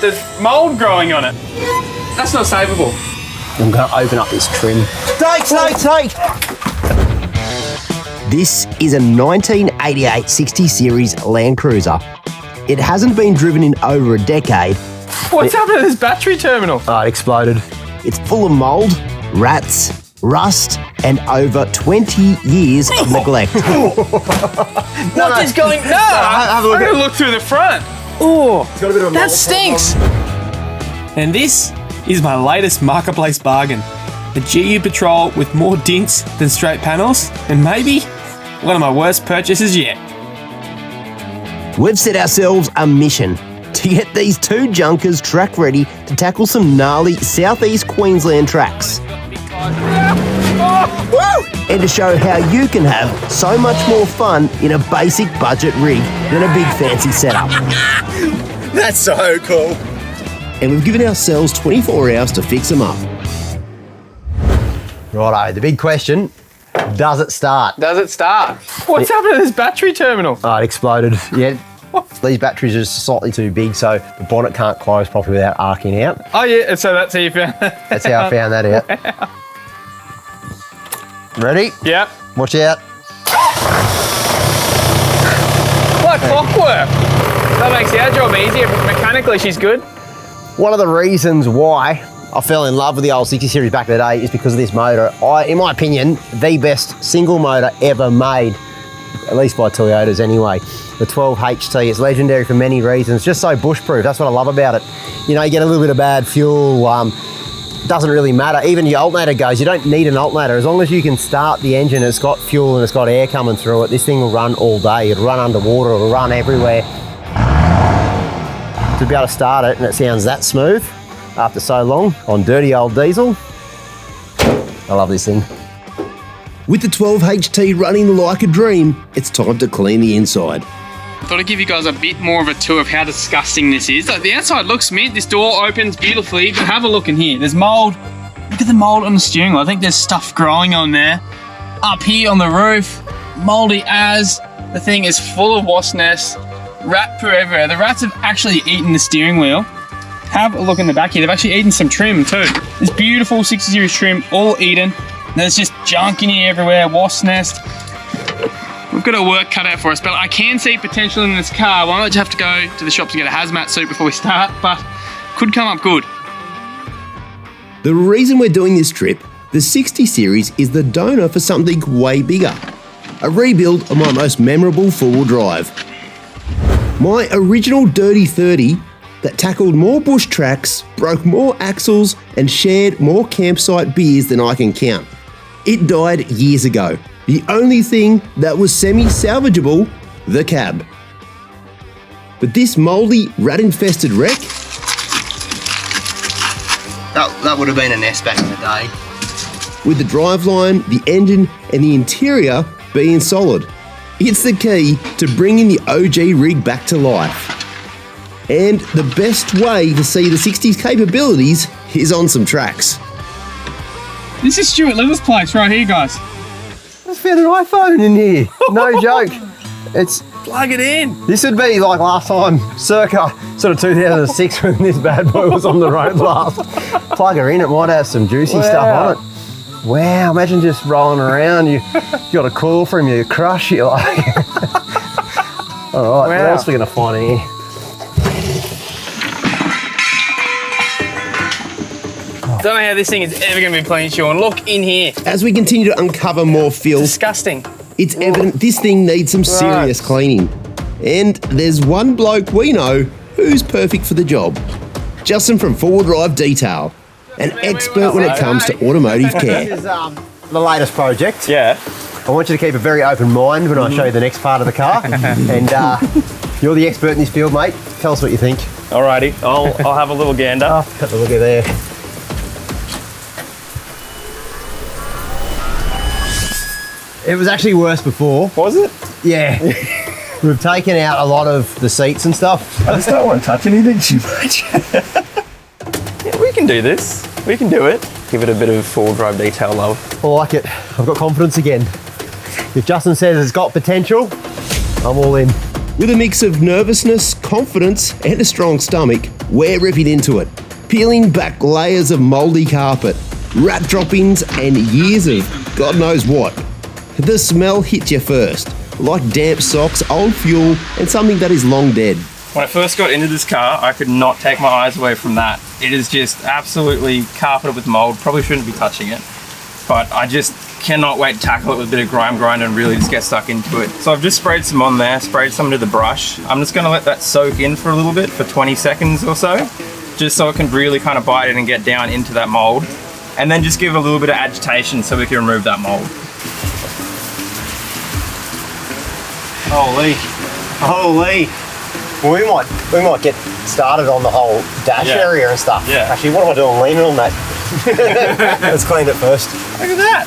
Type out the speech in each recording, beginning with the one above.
there's mould growing on it. That's not savable. I'm going to open up this trim. Take! This is a 1988 60 Series LandCruiser. It hasn't been driven in over a decade. What's happened to this battery terminal? Oh, it exploded. It's full of mould, rats, rust, and over 20 years of neglect. What is going on? Have a look. I'm going to look through the front. Oh, It's got a bit of a that mould stinks. And this is my latest marketplace bargain. The GU Patrol with more dints than straight panels, and maybe one of my worst purchases yet. We've set ourselves a mission to get these two junkers track ready to tackle some gnarly southeast Queensland tracks. And to show how you can have so much more fun in a basic budget rig than a big fancy setup. That's so cool. And we've given ourselves 24 hours to fix them up. Righto, the big question, does it start? Does it start? What's happened to this battery terminal? Oh, it exploded. Yeah, these batteries are slightly too big, so the bonnet can't close properly without arcing out. Oh yeah, so that's how you found that. That's how I found that out. Ready? Yep. Watch out. Like clockwork. That makes our job easier. Mechanically, she's good. One of the reasons why I fell in love with the old 60 Series back in the day is because of this motor. In my opinion, the best single motor ever made, at least by Toyotas anyway. The 12HT, it's legendary for many reasons, just so bush-proof. That's what I love about it. You know, you get a little bit of bad fuel, doesn't really matter. Even your alternator goes, you don't need an alternator. As long as you can start the engine, it's got fuel and it's got air coming through it, this thing will run all day. It'll run underwater, it'll run everywhere. To be able to start it and it sounds that smooth after so long on dirty old diesel, I love this thing. With the 12HT running like a dream, it's time to clean the inside. Thought I'd give you guys a bit more of a tour of how disgusting this is. Like, the outside looks mint. This door opens beautifully, but have a look in here. There's mould. Look at the mould on the steering wheel. I think there's stuff growing on there. Up here on the roof, mouldy as. The thing is full of wasp nests. Rat poo everywhere. The rats have actually eaten the steering wheel. Have a look in the back here. They've actually eaten some trim too. This beautiful 60 Series trim, all eaten. There's just junk in here everywhere, wasp nest. We've got our work cut out for us, but I can see potential in this car. We might have to go to the shop to get a hazmat suit before we start, but could come up good. The reason we're doing this trip, the 60 Series is the donor for something way bigger. A rebuild of my most memorable four-wheel drive. My original Dirty 30 that tackled more bush tracks, broke more axles, and shared more campsite beers than I can count. It died years ago. The only thing that was semi-salvageable, the cab. But this mouldy, rat-infested wreck? That would have been a nest back in the day. With the driveline, the engine, and the interior being solid. It's the key to bringing the OG rig back to life. And the best way to see the 60's capabilities is on some tracks. This is Stuart Little's place right here, guys. I found an iPhone in here. No joke. It's Plug it in. This would be like last time, circa sort of 2006 when this bad boy was on the road last. Plug her in, it might have some juicy stuff on it. Wow, imagine just rolling around, you got a call from your crush, you're like. All right, what else are we gonna find in here? Don't know how this thing is ever going to be clean, Sean. Look in here. As we continue to uncover more filth, Disgusting. it's evident this thing needs some serious cleaning. And there's one bloke we know who's perfect for the job. Justin from Forward Drive Detail, an expert when it comes to automotive care. This is the latest project. Yeah. I want you to keep a very open mind when I show you the next part of the car. And you're the expert in this field, mate. Tell us what you think. Alrighty, I'll have a little gander. Have a look at there. It was actually worse before. Was it? Yeah. We've taken out a lot of the seats and stuff. I just don't want to touch anything too much. Yeah, we can do this. We can do it. Give it a bit of forward drive detail love. I like it. I've got confidence again. If Justin says it's got potential, I'm all in. With a mix of nervousness, confidence, and a strong stomach, we're ripping into it, peeling back layers of mouldy carpet, rat droppings, and years of God knows what. The smell hits you first, like damp socks, old fuel, and something that is long dead. When I first got into this car, I could not take my eyes away from that. It is just absolutely carpeted with mould. Probably shouldn't be touching it, but I just cannot wait to tackle it with a bit of grime grinder and really just get stuck into it. So I've just sprayed some on there, sprayed some into the brush. I'm just gonna let that soak in for a little bit, for 20 seconds or so, just so it can really kind of bite it and get down into that mould. And then just give it a little bit of agitation so we can remove that mould. Holy. Well, we might get started on the whole dash area and stuff. Yeah. Actually, what am I doing? Leaning on that. Let's clean it first. Look at that.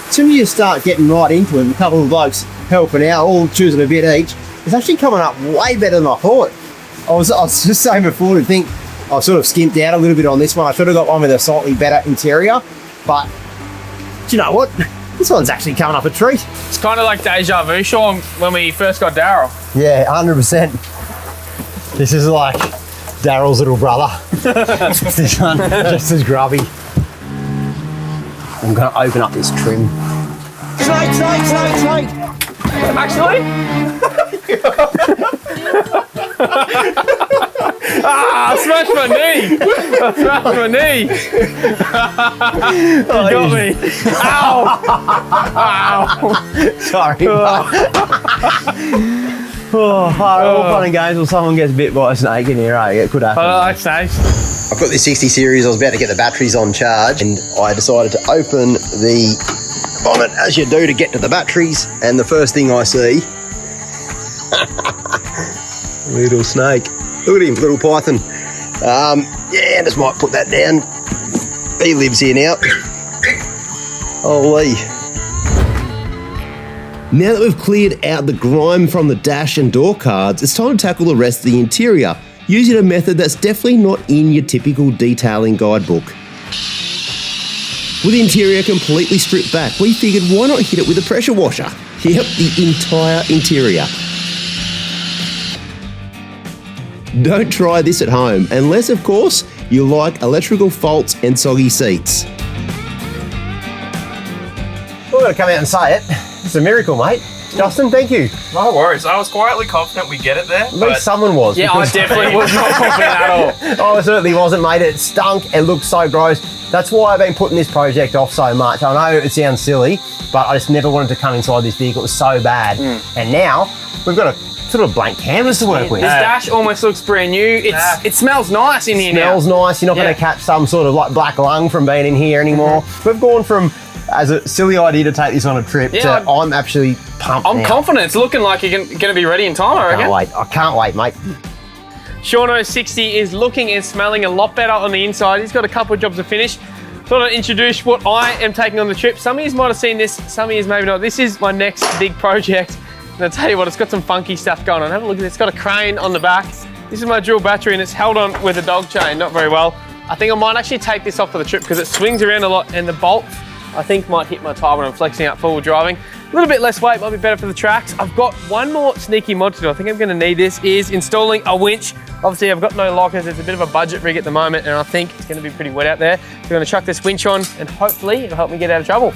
As soon as you start getting right into it, a couple of blokes helping out, all choosing a bit each, it's actually coming up way better than I thought. I was just saying before, to think I've sort of skimped out a little bit on this one. I should have got one with a slightly better interior, but do you know what? This one's actually coming up a treat. It's kind of like deja vu, Shaun, when we first got Daryl. Yeah, 100%. This is like Daryl's little brother. This one, just as grubby. I'm going to open up this trim. Snake! Actually? I smashed my knee. You got me. Ow. Sorry. All fun and games when someone gets bit by a snake in here, it could happen. I like snakes. I've got this 60 series, I was about to get the batteries on charge, and I decided to open the bonnet as you do to get to the batteries, and the first thing I see, little snake. Look at him, little python. Yeah, just might put that down. He lives here now. Holy. Now that we've cleared out the grime from the dash and door cards, it's time to tackle the rest of the interior, using a method that's definitely not in your typical detailing guidebook. With the interior completely stripped back, we figured why not hit it with a pressure washer? Yep, the entire interior. Don't try this at home, unless of course you like electrical faults and soggy seats. We're going to come out and say it. It's a miracle, mate. Justin, thank you. No worries. I was quietly confident we get it there. At least someone was. Yeah, I definitely was not confident at all. I certainly wasn't, mate. It stunk. It looked so gross. That's why I've been putting this project off so much. I know it sounds silly, but I just never wanted to come inside this vehicle. It was so bad. And now we've got a sort of blank canvas to work with. This dash almost looks brand new. It smells nice in here now. Smells nice. You're not going to catch some sort of like black lung from being in here anymore. We've gone from, as a silly idea to take this on a trip, to I'm actually pumped. I'm confident. It's looking like you're going to be ready in time, I reckon. I can't wait, mate. Shauno 60 is looking and smelling a lot better on the inside. He's got a couple of jobs to finish. Thought I'd introduce what I am taking on the trip. Some of you might have seen this, some of you maybe not. This is my next big project. And I'll tell you what, it's got some funky stuff going on. Have a look at this. It's got a crane on the back. This is my dual battery and it's held on with a dog chain, not very well. I think I might actually take this off for the trip because it swings around a lot and the bolt, I think, might hit my tyre when I'm flexing out forward driving. A little bit less weight might be better for the tracks. I've got one more sneaky mod to do. I think I'm going to need this, is installing a winch. Obviously, I've got no lockers. It's a bit of a budget rig at the moment, and I think it's going to be pretty wet out there. We're going to chuck this winch on, and hopefully it'll help me get out of trouble.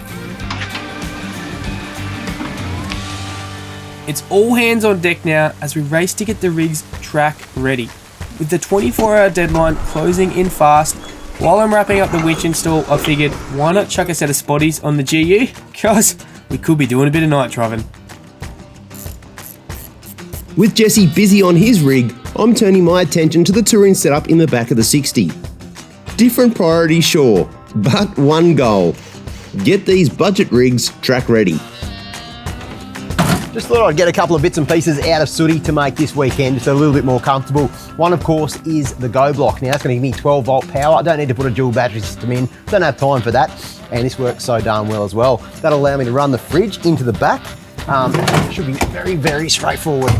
It's all hands on deck now as we race to get the rig's track ready. With the 24-hour deadline closing in fast, while I'm wrapping up the winch install, I figured why not chuck a set of spotties on the GU, because we could be doing a bit of night driving. With Jesse busy on his rig, I'm turning my attention to the touring setup in the back of the 60. Different priorities, sure, but one goal: get these budget rigs track ready. Just thought I'd get a couple of bits and pieces out of Sooty to make this weekend just a little bit more comfortable. One, of course, is the GoBlock. Now, that's going to give me 12 volt power. I don't need to put a dual battery system in. Don't have time for that. And this works so darn well as well. That'll allow me to run the fridge into the back. Should be very, very straightforward.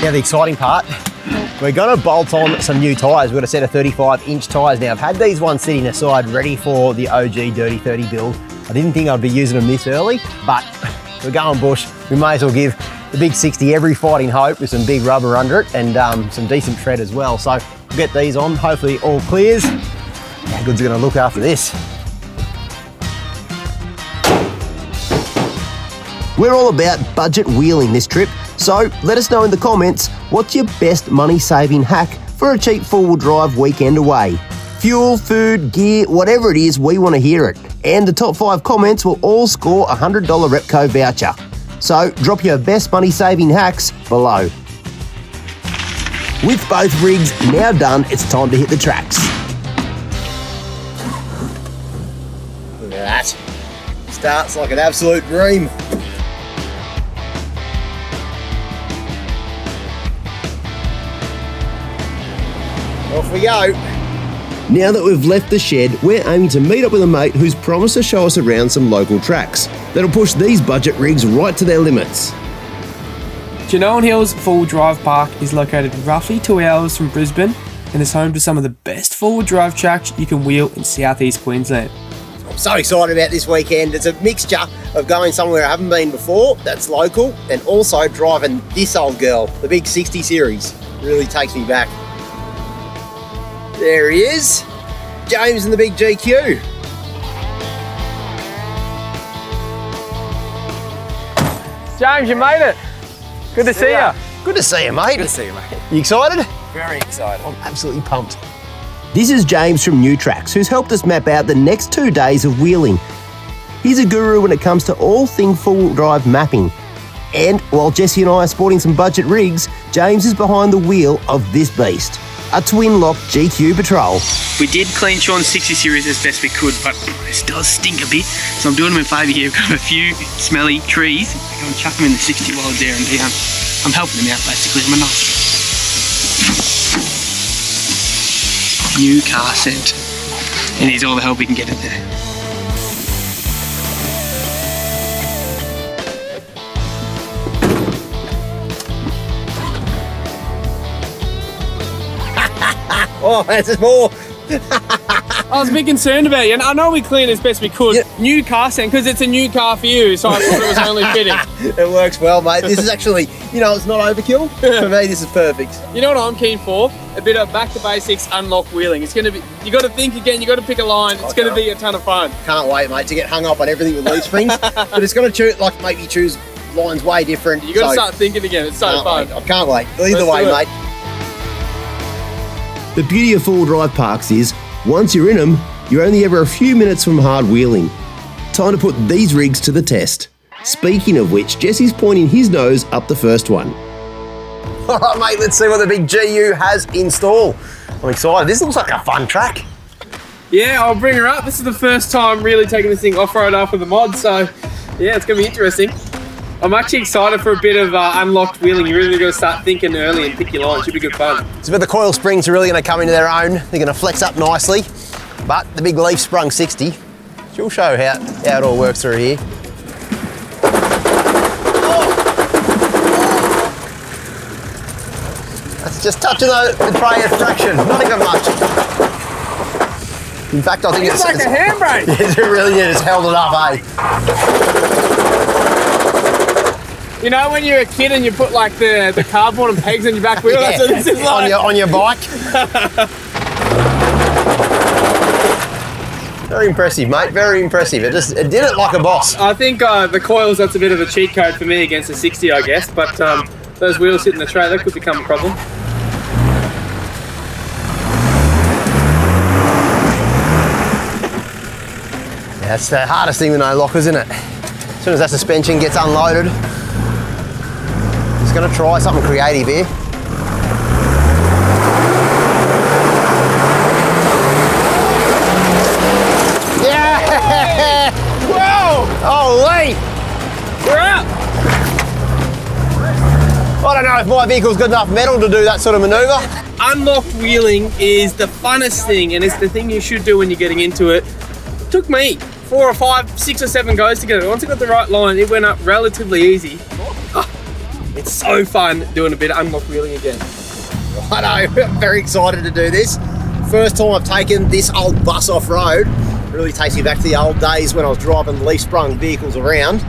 Now, the exciting part We're gonna bolt on some new tyres. We've got a set of 35-inch tyres now. I've had these ones sitting aside ready for the OG Dirty 30 build. I didn't think I'd be using them this early, but we're going bush. We may as well give the big 60 every fighting hope with some big rubber under it and some decent tread as well. So we'll get these on, hopefully all clears. How good's it gonna look after this? We're all about budget wheeling this trip, so let us know in the comments what's your best money-saving hack for a cheap four-wheel drive weekend away. Fuel, food, gear, whatever it is, we want to hear it. And the top 5 comments will all score a $100 Repco voucher. So drop your best money-saving hacks below. With both rigs now done, it's time to hit the tracks. Look at that. Starts like an absolute dream. Off we go. Now that we've left the shed, we're aiming to meet up with a mate who's promised to show us around some local tracks that'll push these budget rigs right to their limits. Janowen Hills Four-Wheel Drive Park is located roughly 2 hours from Brisbane and is home to some of the best four-wheel drive tracks you can wheel in southeast Queensland. I'm so excited about this weekend. It's a mixture of going somewhere I haven't been before, that's local, and also driving this old girl, the big 60 series. Really takes me back. There he is, James in the big GQ. James, you made it. Good to see you. Good to see you, mate. Good to see you, mate. You excited? Very excited. I'm absolutely pumped. This is James from Newtracs, who's helped us map out the next 2 days of wheeling. He's a guru when it comes to all things four-wheel drive mapping. And while Jesse and I are sporting some budget rigs, James is behind the wheel of this beast, a twin-lock GQ Patrol. We did clean Shaun's 60 series as best we could, but it does stink a bit. So I'm doing him a favour here. I've got a few smelly trees. I'm going to chuck them in the 60 while they're down. I'm helping him out basically. I'm a nice new car scent. He needs all the help he can get in there. Oh, there's more. I was a bit concerned about you, and I know we cleaned as best we could. Yep. New car scent, because it's a new car for you, so I thought it was only fitting. It works well, mate. This is actually, it's not overkill. For me, this is perfect. You know what I'm keen for? A bit of back to basics, unlock wheeling. It's going to be, you got to think again, you got to pick a line. It's going to be a ton of fun. Can't wait, mate, to get hung up on everything with leaf springs. But it's going to make you choose lines way different. You got to start thinking again. It's so fun. I can't wait. Either Let's way, do it. mate. The beauty of four-wheel drive parks is, once you're in them, you're only ever a few minutes from hard wheeling. Time to put these rigs to the test. Speaking of which, Jesse's pointing his nose up the first one. All right, mate, let's see what the big GU has in store. I'm excited. This looks like a fun track. Yeah, I'll bring her up. This is the first time really taking this thing off-road after the mod, so yeah, it's going to be interesting. I'm actually excited for a bit of unlocked wheeling. You really got to start thinking early and pick your line. Should be good fun. It's where the coil springs are really going to come into their own. They're going to flex up nicely. But the big leaf-sprung 60, she'll show how it all works through here. That's just touching the tray a fraction, not even much. In fact, I think It's like a handbrake. It really is. It's held it up, eh? You know when you're a kid and you put like the cardboard and pegs on your back wheel? That's what this is like. on your bike. Very impressive, mate. Very impressive. It did it like a boss. I think the coils, that's a bit of a cheat code for me against the 60, I guess. But those wheels hitting the tray, that could become a problem. That's the hardest thing with no lock, isn't it? As soon as that suspension gets unloaded, just going to try something creative here. Yeah! Whoa! Holy! We're out! I don't know if my vehicle's got enough metal to do that sort of manoeuvre. Unlocked wheeling is the funnest thing, and it's the thing you should do when you're getting into it. It took me 4 or 5, 6 or 7 goes to get it. Once I got the right line, it went up relatively easy. It's so fun doing a bit of unlocked wheeling again. I know, I'm very excited to do this. First time I've taken this old bus off-road. Really takes me back to the old days when I was driving leaf-sprung vehicles around.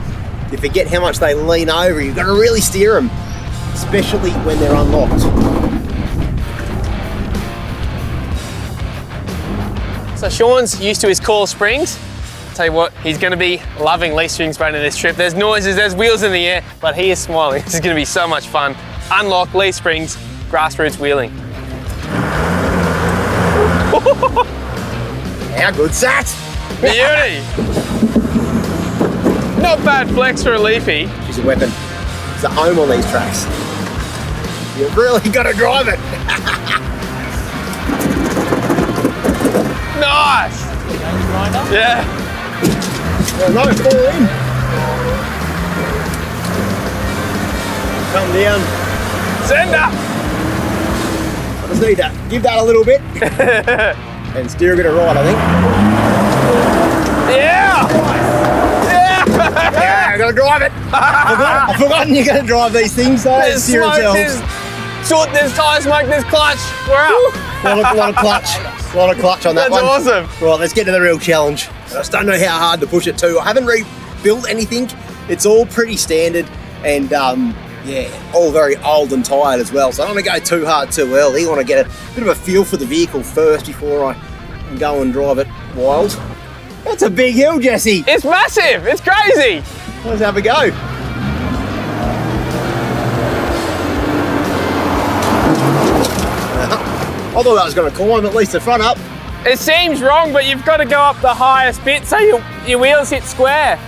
You forget how much they lean over. You've got to really steer them, especially when they're unlocked. So Shaun's used to his coil springs. Tell you what, he's going to be loving leaf springs boat in this trip. There's noises, there's wheels in the air, but he is smiling. This is going to be so much fun. Unlock leaf springs, grassroots wheeling. How good's that? Beauty! Not bad flex for a leafy. She's a weapon. It's a home on these tracks. You've really got to drive it. Nice! Yeah. No, fall in. Come down. Sender! I just need that. Give that a little bit. And steer a bit of right, I think. Yeah! Yeah! Yeah, I gotta drive it. I've forgotten you're gonna drive these things, so There's steer smoke, themselves. there's soot, there's tyre smoke, there's clutch. We're up. lot of clutch. A lot of clutch on that That's one. awesome. Right, let's get to the real challenge. I just don't know how hard to push it too. I haven't rebuilt anything. It's all pretty standard and yeah, all very old and tired as well. So I don't want to go too hard too early. I want to get a bit of a feel for the vehicle first before I can go and drive it wild. That's a big hill, Jesse. It's massive, it's crazy. Let's have a go. I thought that was going to climb at least the front up. It seems wrong, but you've got to go up the highest bit so your wheels hit square.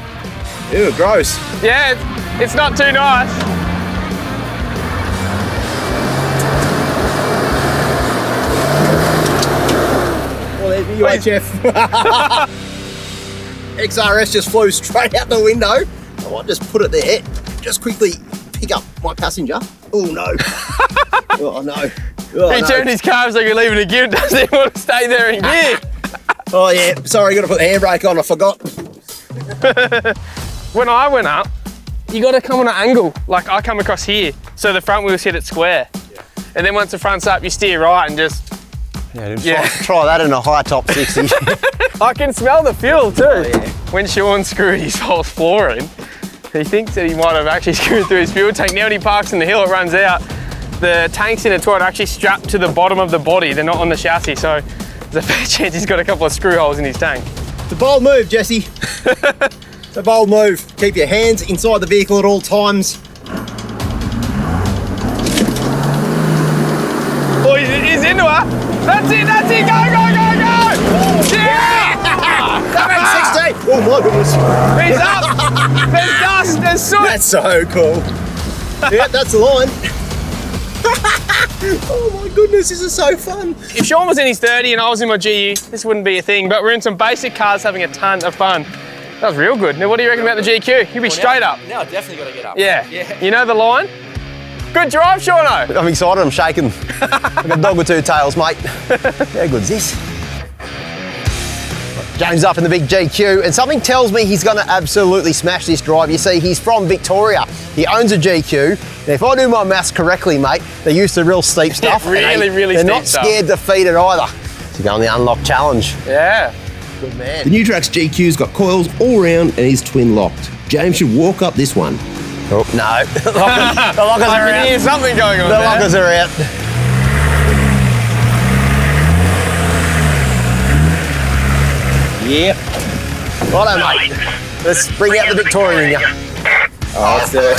Ew, gross. Yeah, it's not too nice. Well, there's the UHF. XRS just flew straight out the window. I might just put it there. Just quickly pick up my passenger. Oh no. Oh no. Oh, He turned his car so he could leave it in gear. Doesn't even want to stay there in gear. Oh yeah, sorry, got to put the handbrake on, I forgot. When I went up, you got to come on an angle. Like I come across here, so the front wheels hit it square. Yeah. And then once the front's up, you steer right and just... Try that in a high top 60. I can smell the fuel too. Oh, yeah. When Shaun screwed his whole floor in, he thinks that he might have actually screwed through his fuel tank. Now when he parks in the hill, it runs out. The tanks in it are actually strapped to the bottom of the body. They're not on the chassis, so there's a fair chance he's got a couple of screw holes in his tank. It's a bold move, Jesse. It's a bold move. Keep your hands inside the vehicle at all times. Oh, he's into her. That's it, go, go, go, go! Yeah! That makes 16. Oh my goodness. He's up! There's dust, there's soot! That's so cool. Yeah, that's the line. Oh my goodness, this is so fun. If Shaun was in his 30 and I was in my GU, this wouldn't be a thing, but we're in some basic cars having a ton of fun. That was real good. Now what do you reckon about the GQ? You'll be straight up. Now I definitely got to get up. Yeah. You know the line? Good drive, Shauno. I'm excited, I'm shaking. Like a dog with two tails, mate. How good's this? James up in the big GQ, and something tells me he's going to absolutely smash this drive. You see, he's from Victoria. He owns a GQ. And if I do my maths correctly, mate, they're used to real steep stuff. Really steep They're not stuff. scared to feed it either. So go on the unlock challenge. Yeah. Good man. The Newtracs GQ's got coils all round and is twin locked. James should walk up this one. Oh, no. The lockers I are can out. hear something going on The there. lockers are out. Yeah. Righto, mate. Let's bring out the Victorian in ya. Oh, let's do it.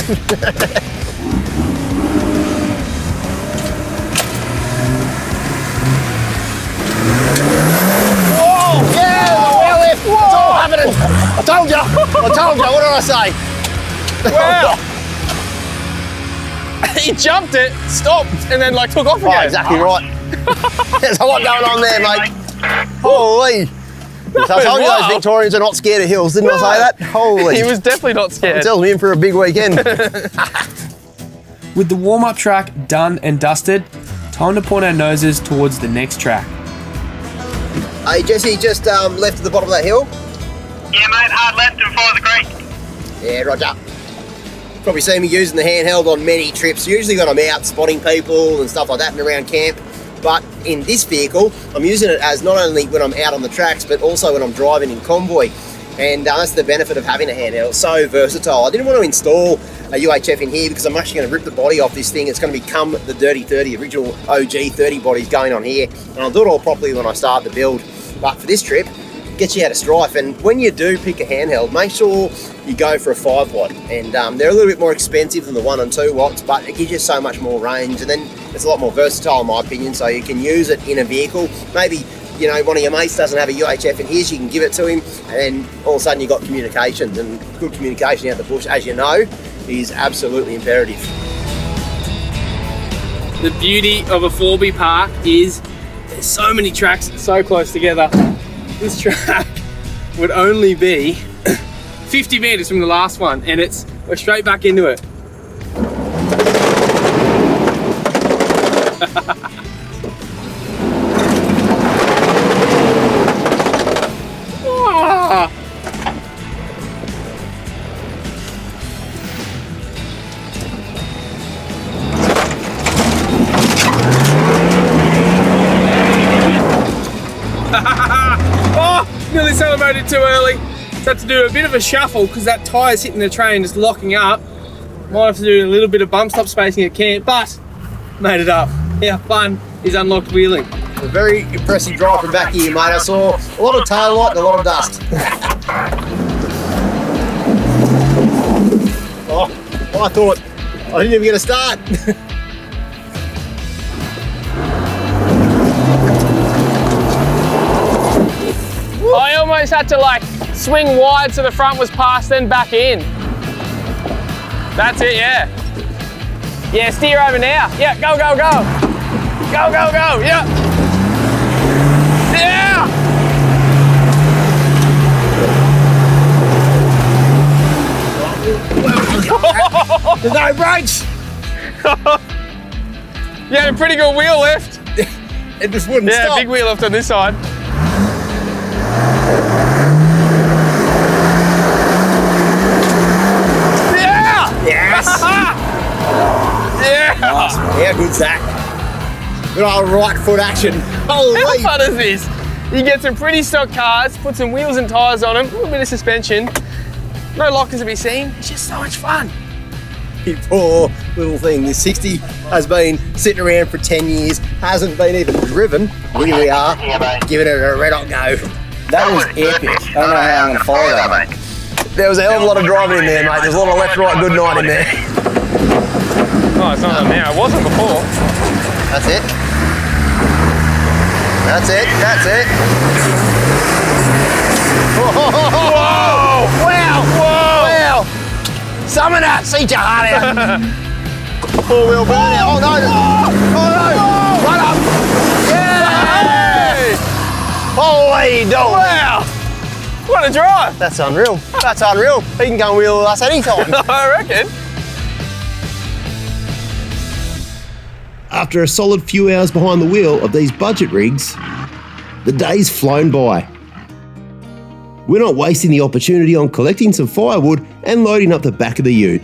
Oh, yeah, the wheel lift. It's all happening. I told you. What did I say? Wow. He jumped it, stopped, and then like took off again. Oh, exactly right. There's a lot going on there, mate. Holy. I told you those Victorians are not scared of hills, didn't I say that? Holy. He was definitely not scared. Tells me in for a big weekend. With the warm-up track done and dusted, time to point our noses towards the next track. Hey, Jesse, just left at the bottom of that hill. Yeah, mate, hard left and follow the creek. Yeah, roger. Probably seen me using the handheld on many trips, usually when I'm out spotting people and stuff like that and around camp. But in this vehicle, I'm using it as not only when I'm out on the tracks, but also when I'm driving in convoy. And that's the benefit of having a handheld. It's so versatile. I didn't want to install a UHF in here because I'm actually going to rip the body off this thing. It's going to become the Dirty 30, original OG 30 bodies going on here. And I'll do it all properly when I start the build. But for this trip, get you out of strife. And when you do pick a handheld, make sure you go for a 5 watt. And they're a little bit more expensive than the 1 and 2 watts, but it gives you so much more range. And then it's a lot more versatile in my opinion, so you can use it in a vehicle. Maybe, you know, one of your mates doesn't have a UHF in his, you can give it to him, and then all of a sudden you've got communications. And good communication out the bush, as you know, is absolutely imperative. The beauty of a 4B park is there's so many tracks so close together. This track would only be 50 meters from the last one, and we're straight back into it. Ah. Oh, nearly celebrated too early. So had to do a bit of a shuffle because that tyre's hitting the tray and just locking up. Might have to do a little bit of bump stop spacing at camp, but made it up. How fun is unlocked wheeling? A very impressive drive from back here, mate. I saw a lot of tail light and a lot of dust. Oh, I thought I didn't even get a start. I almost had to like swing wide so the front was past, then back in. That's it, yeah. Yeah, steer over now. Yeah, go, go, go. Go, go, go, yeah. Yeah! There's no brakes. You had a pretty good wheel lift. It just wouldn't Yeah, stop. big wheel lift on this side. Yeah! Yes. Yeah! How good's that? Good old right foot action. Holy. How fun is this? You get some pretty stock cars, put some wheels and tyres on them, a little bit of suspension. No lockers to be seen. It's just so much fun. You poor little thing. This 60 has been sitting around for 10 years, hasn't been even driven. Here we are, giving it a red hot go. That was epic. I don't know how I'm going to follow that, mate. There was a hell of a lot of driving in there, mate. There's a lot of left, right, good night in there. Oh, it's not now. It wasn't before. That's it. That's it. That's it. Whoa! Wow! Whoa! Wow! Some of that, eat your heart out. Four-wheel burnout. Oh no! Oh no! Run up! Yeah! Holy dog! Wow! What a drive! That's unreal. That's unreal. He can go and wheel with us anytime. I reckon. After a solid few hours behind the wheel of these budget rigs, the day's flown by. We're not wasting the opportunity on collecting some firewood and loading up the back of the ute.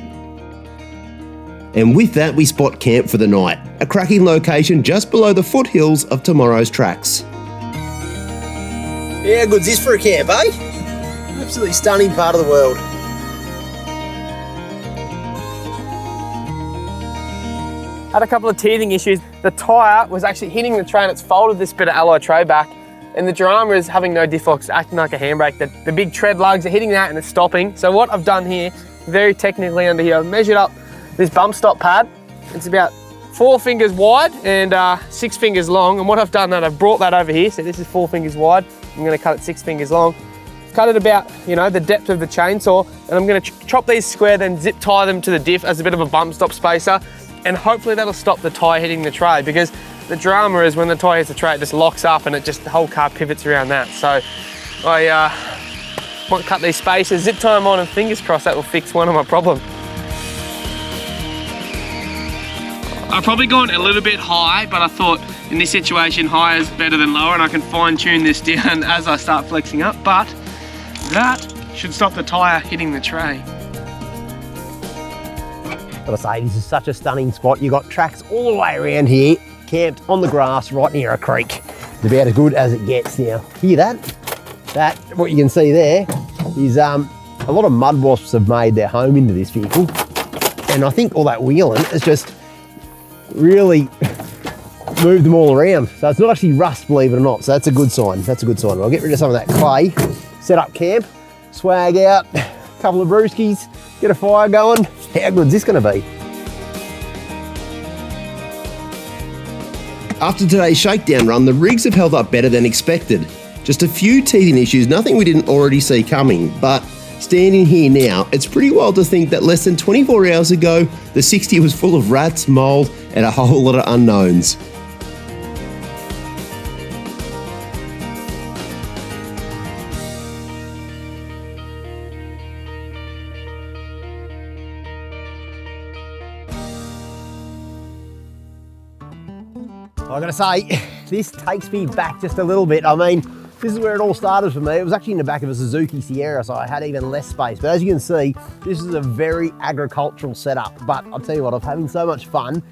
And with that, we spot camp for the night, a cracking location just below the foothills of tomorrow's tracks. Yeah, how good's this for a camp, eh? Absolutely stunning part of the world. Had a couple of teething issues. The tyre was actually hitting the tray and it's folded this bit of alloy tray back, and the drama is having no diff locks, acting like a handbrake. The big tread lugs are hitting that and it's stopping. So what I've done here, very technically under here, I've measured up this bump stop pad. It's about 4 fingers wide and 6 fingers long. And what I've done, I've brought that over here. So this is 4 fingers wide. I'm gonna cut it 6 fingers long. Cut it about, you know, the depth of the chainsaw, and I'm gonna chop these square, then zip tie them to the diff as a bit of a bump stop spacer. And hopefully that'll stop the tyre hitting the tray, because the drama is when the tyre hits the tray, it just locks up and the whole car pivots around that. So I want to cut these spacers, zip tie them on, and fingers crossed that will fix one of my problems. I've probably gone a little bit high, but I thought in this situation higher is better than lower, and I can fine tune this down as I start flexing up, but that should stop the tyre hitting the tray. Gotta say, this is such a stunning spot. You've got tracks all the way around here, camped on the grass right near a creek. It's about as good as it gets now. Hear that? That, what you can see there is a lot of mud wasps have made their home into this vehicle. And I think all that wheeling has just really moved them all around. So it's not actually rust, believe it or not. So that's a good sign. That's a good sign. I'll get rid of some of that clay, set up camp, swag out, a couple of brewskis, get a fire going. How good's this gonna be? After today's shakedown run, the rigs have held up better than expected. Just a few teething issues, nothing we didn't already see coming, but standing here now, it's pretty wild to think that less than 24 hours ago, the 60 was full of rats, mould, and a whole lot of unknowns. I gotta say, this takes me back just a little bit. I mean, this is where it all started for me. It was actually in the back of a Suzuki Sierra, so I had even less space. But as you can see, this is a very agricultural setup. But I'll tell you what, I'm having so much fun.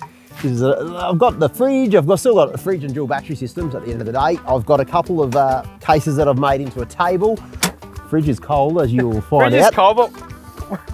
I've got the fridge, still got a fridge and dual battery systems at the end of the day. I've got a couple of cases that I've made into a table. Fridge is cold, as you will find out. Fridge is cold, but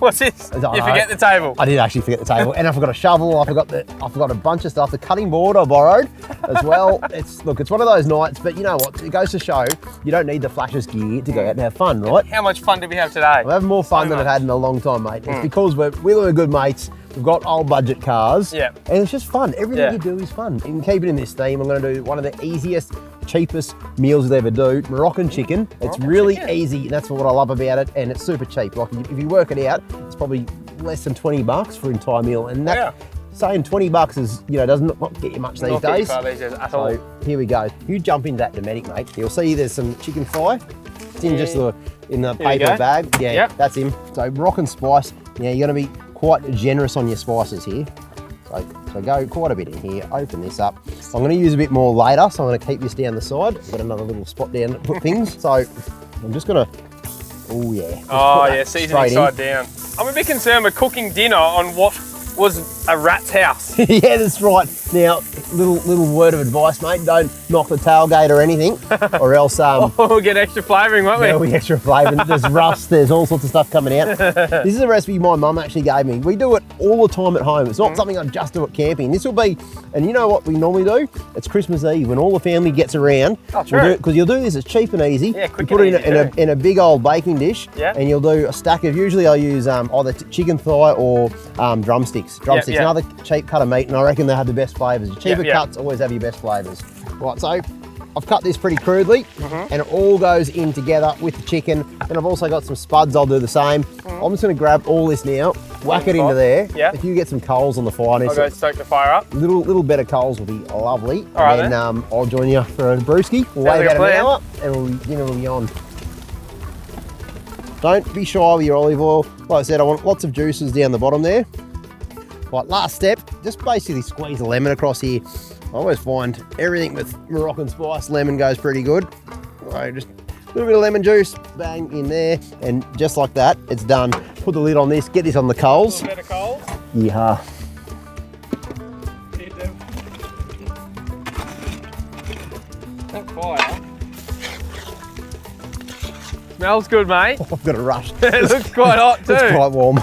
what's this? You forget the table. I did actually forget the table, and I forgot a shovel. I forgot a bunch of stuff. The cutting board I borrowed as well. It's one of those nights, but you know what? It goes to show you don't need the flashes gear to go out and have fun, right? How much fun did we have today? We're having more fun than I've had in a long time, mate. It's because we're good mates. We've got old budget cars, and it's just fun. Everything you do is fun. And keep it in this theme, I'm going to do one of the easiest, cheapest meals you'll ever do, Moroccan chicken. It's really easy, and that's what I love about it, and it's super cheap. Like if you work it out, it's probably less than 20 bucks for an entire meal, and that saying 20 bucks is, does not get you much these days. At all. So here we go. You jump into that Dometic, mate. You'll see there's some chicken thigh. It's in just in the paper bag. Yeah, that's him. So Moroccan spice. Now you're going to be quite generous on your spices here. So go quite a bit in here, open this up. I'm going to use a bit more later, so I'm going to keep this down the side. I've got another little spot down to put things. So I'm just going to, seasoning side down. I'm a bit concerned with cooking dinner on what was a rat's house. Yeah, that's right. Now, little word of advice, mate. Don't knock the tailgate or anything, or else we'll get extra flavouring, won't we? There'll be extra flavouring. There's rust. There's all sorts of stuff coming out. This is a recipe my mum actually gave me. We do it all the time at home. It's not something I just do at camping. This will be, and you know what we normally do? It's Christmas Eve when all the family gets around. Oh, true. Because you'll do this. It's cheap and easy. Yeah, quick you put and it in a big old baking dish, and you'll do a stack of. Usually I use either chicken thigh or drumsticks. Another cheap cut of meat, and I reckon they have the best flavours. Your cheaper cuts always have your best flavours. Right, so I've cut this pretty crudely, and it all goes in together with the chicken. And I've also got some spuds. I'll do the same. I'm just going to grab all this now, whack it into there. Yeah. If you get some coals on the fire, I'll go stoke the fire up. Little bit of coals will be lovely. All right, and then I'll join you for a brewski. We'll wait about an hour, and dinner will be on. Don't be shy with your olive oil. Like I said, I want lots of juices down the bottom there. Right, last step, just basically squeeze a lemon across here. I always find everything with Moroccan spice, lemon goes pretty good. So just a little bit of lemon juice, bang, in there, and just like that, it's done. Put the lid on this, get this on the coals. A little bit of coals. Yeah. That fire. Smells good, mate. I've got a rush. It looks quite hot too. It's quite warm.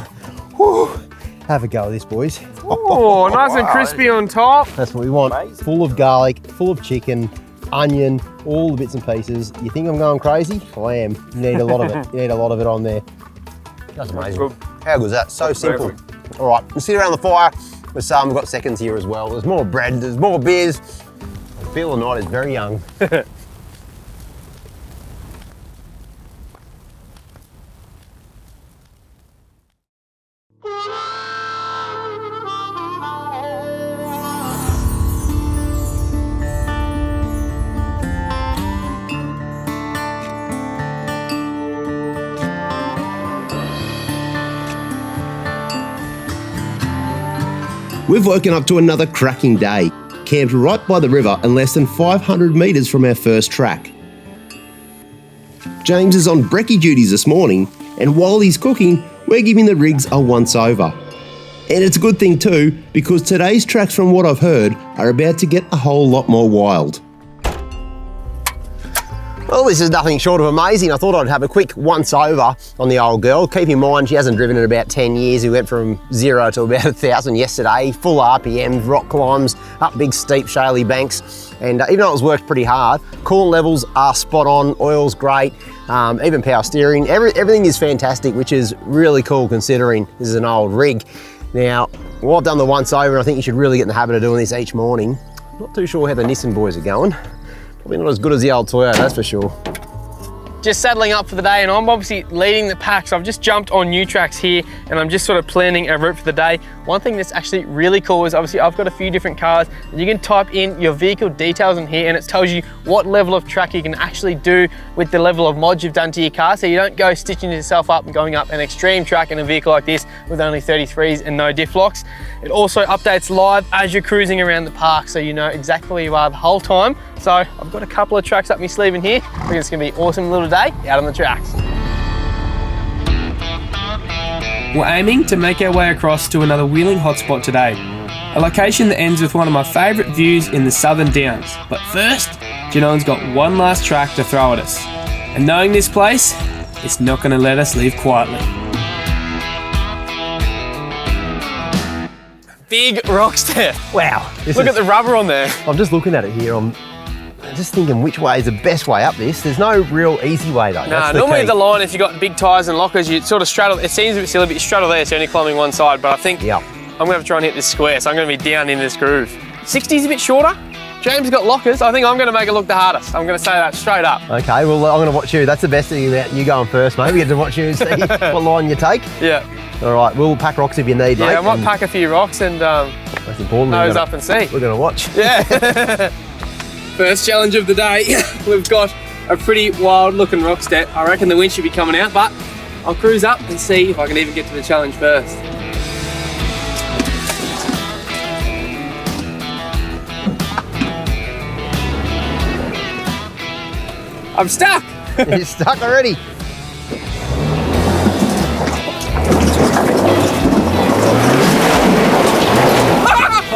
Whew. Have a go of this, boys. Oh, nice and crispy on top. That's what we want. Amazing. Full of garlic, full of chicken, onion, all the bits and pieces. You think I'm going crazy? I am. You need a lot of it. You need a lot of it on there. That's amazing. Good. How good is that? So simple. Perfect. All right, we'll sit around the fire. We've got seconds here as well. There's more bread, there's more beers. I feel the night is very young. We've woken up to another cracking day, camped right by the river and less than 500 metres from our first track. James is on brekkie duties this morning, and while he's cooking, we're giving the rigs a once-over. And it's a good thing too, because today's tracks, from what I've heard, are about to get a whole lot more wild. Well, this is nothing short of amazing. I thought I'd have a quick once over on the old girl. Keep in mind, she hasn't driven in about 10 years. We went from 0 to about 1,000 yesterday. Full RPMs, rock climbs, up big steep shaly banks. And even though it was worked pretty hard, coolant levels are spot on, oil's great, even power steering. Everything is fantastic, which is really cool considering this is an old rig. Now, well, I've done the once over, and I think you should really get in the habit of doing this each morning. Not too sure how the Nissan boys are going. Probably not as good as the old Toyota, that's for sure. Just saddling up for the day, and I'm obviously leading the pack, so I've just jumped on Newtracs here and I'm just sort of planning a route for the day. One thing that's actually really cool is obviously I've got a few different cars, and you can type in your vehicle details in here and it tells you what level of track you can actually do with the level of mods you've done to your car, so you don't go stitching yourself up and going up an extreme track in a vehicle like this with only 33s and no diff locks. It also updates live as you're cruising around the park, so you know exactly where you are the whole time. So I've got a couple of tracks up my sleeve in here. I think it's gonna be an awesome little day out on the tracks. We're aiming to make our way across to another wheeling hotspot today, a location that ends with one of my favourite views in the Southern Downs. But first, Janowen's got one last track to throw at us, and knowing this place, it's not going to let us leave quietly. Big rocks there. Wow. Look at the rubber on there. I'm just looking at it here. I'm just thinking which way is the best way up this. There's no real easy way though. Nah, normally the line, if you've got big tyres and lockers, you sort of straddle. It seems a bit silly, but you straddle there, so you're only climbing one side. But I think I'm going to have to try and hit this square, so I'm going to be down in this groove. 60's a bit shorter. James got lockers. I think I'm going to make it look the hardest. I'm going to say that straight up. Okay, well, I'm going to watch you. That's the best thing about you going first, mate. We get to watch you and see what line you take. Yeah. All right, we'll pack rocks if you need, mate. Yeah, I might pack a few rocks and that's important. nose up and see. We're going to watch. Yeah. First challenge of the day. We've got a pretty wild looking rock step. I reckon the winch should be coming out, but I'll cruise up and see if I can even get to the challenge first. I'm stuck. You're stuck already.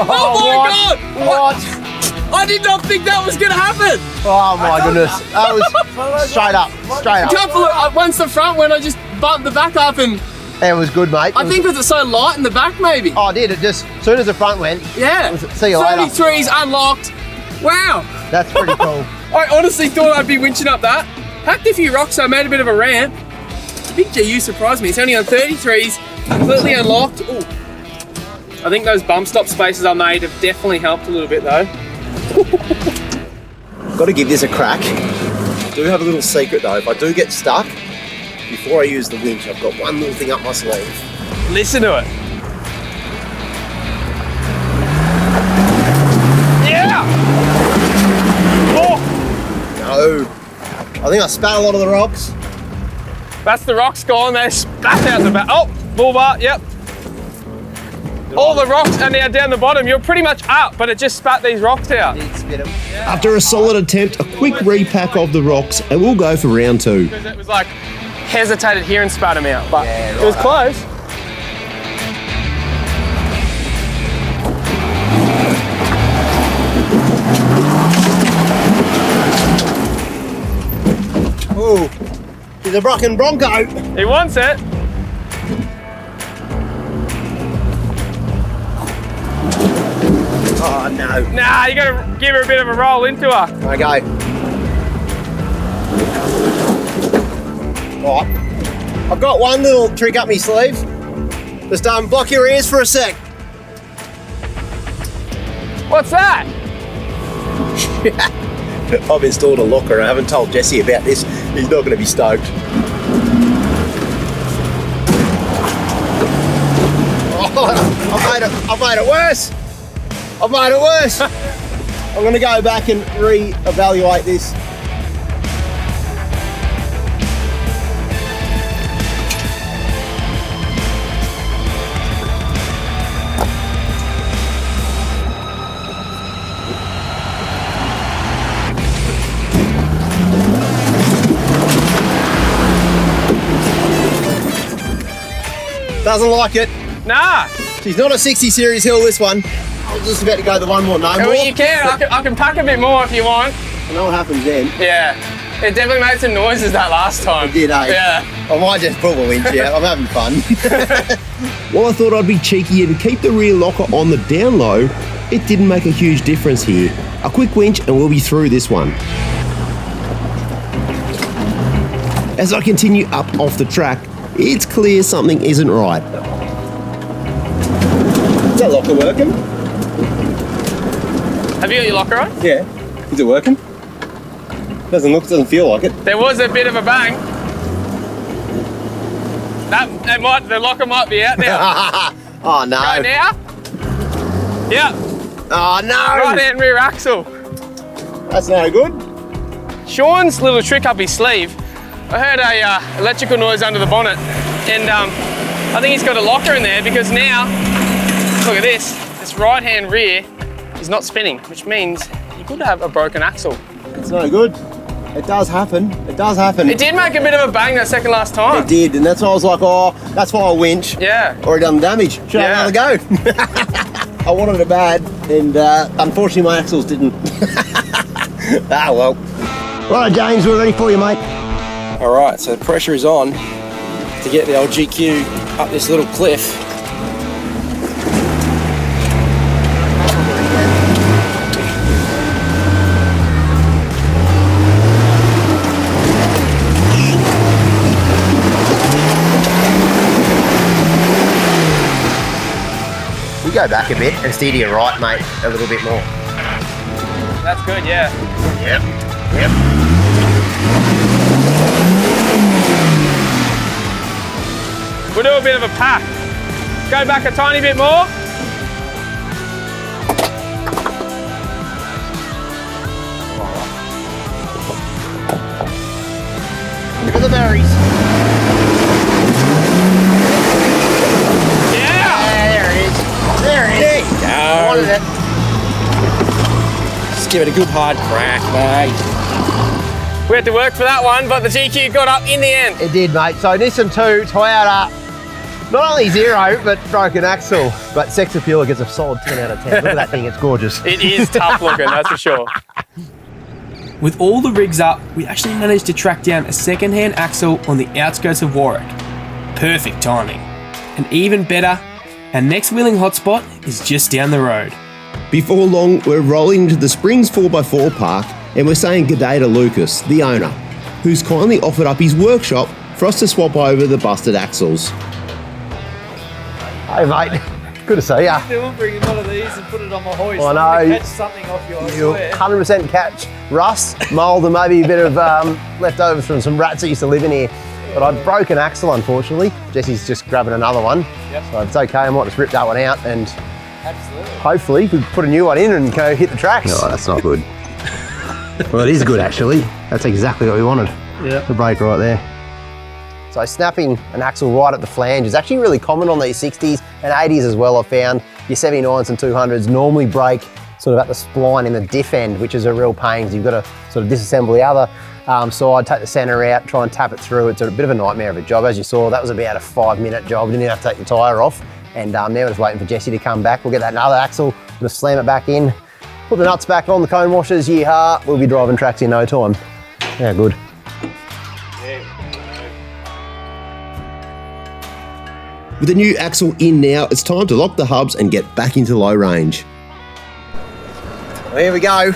Oh my God! What? I did not think that was going to happen. Oh my goodness. That was straight up. Once the front went, I just bumped the back up and... It was good, mate. I think because it's so light in the back, maybe. Oh, it did. It just, as soon as the front went. Yeah. See you later. 33's unlocked. Wow. That's pretty cool. I honestly thought I'd be winching up that. Packed a few rocks, so I made a bit of a ramp. Big GU surprised me. It's only on 33's, completely unlocked. Ooh. I think those bump stop spaces I made have definitely helped a little bit though. Got to give this a crack. I do have a little secret though. If I do get stuck, before I use the winch, I've got one little thing up my sleeve. Listen to it. Yeah! Oh! No. I think I spat a lot of the rocks. That's the rocks gone. They spat out the back. Oh, bull bar, yep. All the rocks are now down the bottom. You're pretty much up, but it just spat these rocks out. After a solid attempt, a quick repack of the rocks, and we'll go for round 2. Because it was like, hesitated here and spat them out, but yeah, right. It was close. Ooh, he's a rockin' Bronco. He wants it. Oh no. Nah, you gotta give her a bit of a roll into her. Okay. Right. I've got one little trick up my sleeve. Just block your ears for a sec. What's that? I've installed a locker. I haven't told Jesse about this. He's not going to be stoked. Oh, I've made it worse. I've made it worse. I'm going to go back and re-evaluate this. Doesn't like it. Nah. She's not a 60 Series Hill, this one. I was just about to go the one more, no more. Well, you can. I can pack a bit more if you want. I know what happens then. Yeah. It definitely made some noises that last time. It did, eh? Yeah. I might just pull the winch out. I'm having fun. While I thought I'd be cheeky and keep the rear locker on the down low, it didn't make a huge difference here. A quick winch and we'll be through this one. As I continue up off the track, it's clear something isn't right. Is that locker working? Have you got your locker on? Yeah. Is it working? Doesn't feel like it. There was a bit of a bang. The locker might be out now. Oh no. Right now? Yeah. Oh no. Right hand rear axle. That's no good. Shaun's little trick up his sleeve. I heard a electrical noise under the bonnet, and I think he's got a locker in there because now, look at this. This right hand rear is not spinning, which means you could have a broken axle. It's no good. It does happen. It does happen. It did make a bit of a bang that second last time. It did, and that's why I was like, oh, that's why I winch. Yeah. Already done the damage. Should have another go. I wanted it bad, and unfortunately my axles didn't. Ah, well. Right, James, we're ready for you, mate. All right, so the pressure is on to get the old GQ up this little cliff. You go back a bit and steer to your right, mate, a little bit more. That's good, yeah. Yep, yep. We'll do a bit of a pack. Go back a tiny bit more. Look at the berries. There it is. There you go. I wanted it. Just give it a good hard crack, mate. We had to work for that one, but the GQ got up in the end. It did, mate. So Nissan 2, Toyota, not only 0, but broken axle. But sex appeal gets a solid 10 out of 10. Look at that thing, it's gorgeous. It is tough looking, that's for sure. With all the rigs up, we actually managed to track down a second-hand axle on the outskirts of Warwick. Perfect timing. And even better, our next wheeling hotspot is just down the road. Before long, we're rolling into the Springs 4x4 park and we're saying g'day to Lucas, the owner, who's kindly offered up his workshop for us to swap over the busted axles. Hey, mate. Good to see ya. Still bringing one of these and put it on my hoist. I know. Catch something off you, I You'll swear. 100% catch rust, mould, and maybe a bit of leftovers from some rats that used to live in here. But I'd broken axle, unfortunately. Jesse's just grabbing another one. Yep. So it's okay, I might just rip that one out and Absolutely. hopefully we can put a new one in and go hit the tracks. No, that's not good. Well, it is good actually. That's exactly what we wanted. Yeah. The brake right there. So snapping an axle right at the flange is actually really common on these 60s and 80s as well, I've found. Your 79s and 200s normally break sort of at the spline in the diff end, which is a real pain because you've got to sort of disassemble the other side, take the centre out, try and tap it through. It's a bit of a nightmare of a job. As you saw, that was about a 5-minute job. You didn't have to take the tyre off. And now we're just waiting for Jesse to come back. We'll get that other axle, we'll just slam it back in, put the nuts back on, the cone washers, yeehaw, we'll be driving tracks in no time. Yeah, good. With the new axle in now, it's time to lock the hubs and get back into low range. Well, here we go.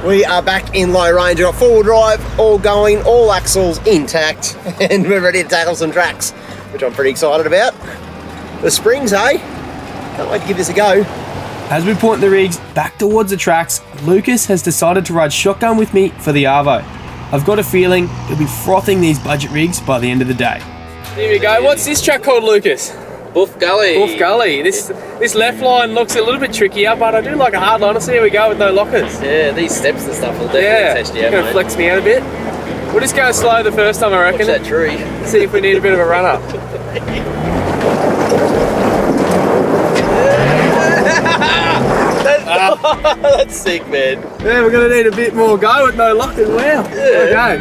We are back in low range. We've got 4-wheel drive, all going, all axles intact, and we're ready to tackle some tracks, which I'm pretty excited about. The Springs, hey? Can't wait to give this a go. As we point the rigs back towards the tracks, Lucas has decided to ride shotgun with me for the Arvo. I've got a feeling he'll be frothing these budget rigs by the end of the day. Here we go. What's this track called, Lucas? Buff Gully. Buff Gully. This left line looks a little bit trickier, but I do like a hard line. So here we go with no lockers. Yeah, these steps and stuff will definitely test you out, Gonna mate. flex me out a bit. We'll just go slow the first time, I reckon. Watch that tree. See if we need a bit of a run up. That's sick, man. Yeah, we're gonna need a bit more go with no lockers. Wow. There we go.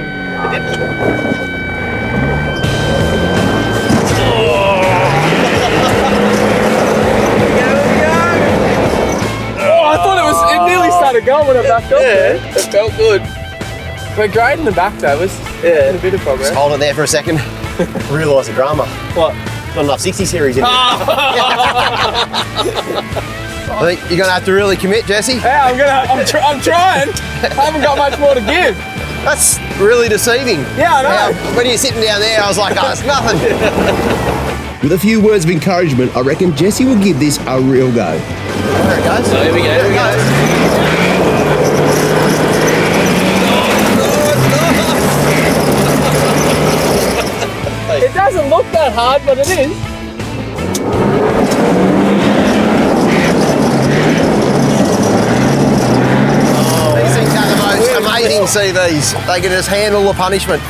it back up. Yeah, it felt good. We're great in the back though. We're Yeah. in a bit of progress. Just hold it there for a second. Realise the drama. What? Not enough 60 series in it. I think you're gonna have to really commit, Jesse. Yeah, I'm trying. I haven't got much more to give. That's really deceiving. Yeah, I know. Now, when you're sitting down there, I was like, oh, it's nothing. With a few words of encouragement, I reckon Jesse will give this a real go. There it goes. So here we go. There it goes. It doesn't look that hard, but it is. These things are the most amazing CVs. They can just handle the punishment.